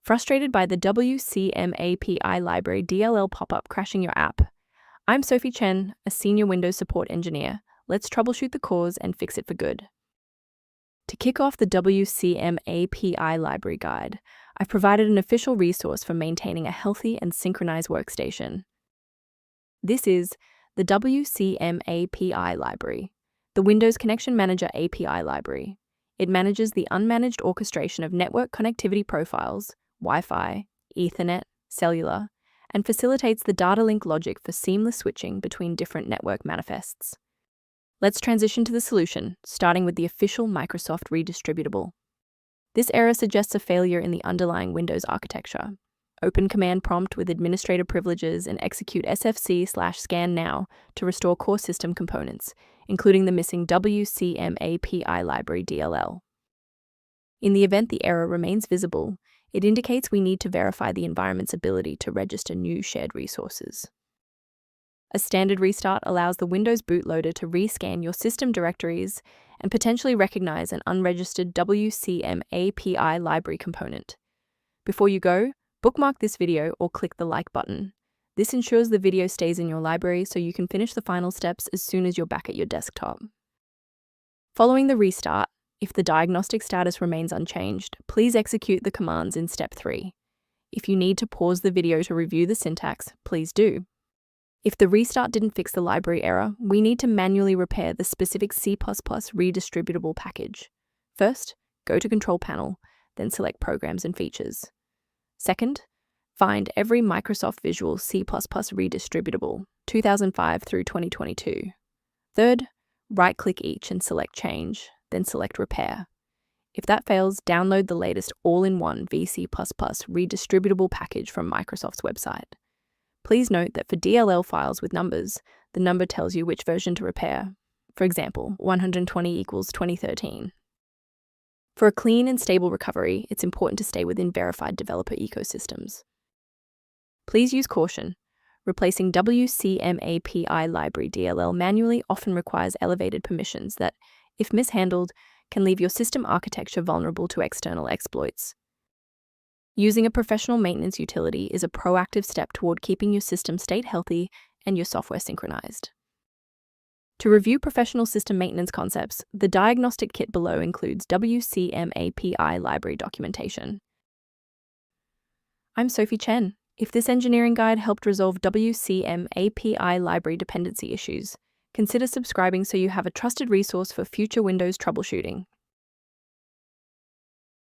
Frustrated by the Wcmapi Library DLL pop-up crashing your app? I'm Sophie Chen, a senior Windows support engineer. Let's troubleshoot the cause and fix it for good. To kick off the Wcmapi library guide, I've provided an official resource for maintaining a healthy and synchronized workstation. This is the Wcmapi library, the Windows Connection Manager API library. It manages the unmanaged orchestration of network connectivity profiles, Wi-Fi, Ethernet, Cellular, and facilitates the data link logic for seamless switching between different network manifests. Let's transition to the solution, starting with the official Microsoft redistributable. This error suggests a failure in the underlying Windows architecture. Open command prompt with administrator privileges and execute sfc/scan now to restore core system components, including the missing Wcmapi library DLL. In the event the error remains visible, it indicates we need to verify the environment's ability to register new shared resources. A standard restart allows the Windows bootloader to rescan your system directories and potentially recognize an unregistered Wcmapi library component. Before you go, bookmark this video or click the like button. This ensures the video stays in your library so you can finish the final steps as soon as you're back at your desktop. Following the restart, if the diagnostic status remains unchanged, please execute the commands in step 3. If you need to pause the video to review the syntax, please do. If the restart didn't fix the library error, we need to manually repair the specific C++ redistributable package. First, go to Control Panel, then select Programs and Features. Second, find every Microsoft Visual C++ redistributable, 2005 through 2022. Third, right-click each and select Change, then select Repair. If that fails, download the latest all-in-one VC++ redistributable package from Microsoft's website. Please note that for DLL files with numbers, the number tells you which version to repair. For example, 120 equals 2013. For a clean and stable recovery, it's important to stay within verified developer ecosystems. Please use caution. Replacing Wcmapi library DLL manually often requires elevated permissions that, if mishandled, can leave your system architecture vulnerable to external exploits. Using a professional maintenance utility is a proactive step toward keeping your system state healthy and your software synchronized. To review professional system maintenance concepts, the diagnostic kit below includes Wcmapi library documentation. I'm Sophie Chen. If this engineering guide helped resolve Wcmapi library dependency issues, consider subscribing so you have a trusted resource for future Windows troubleshooting.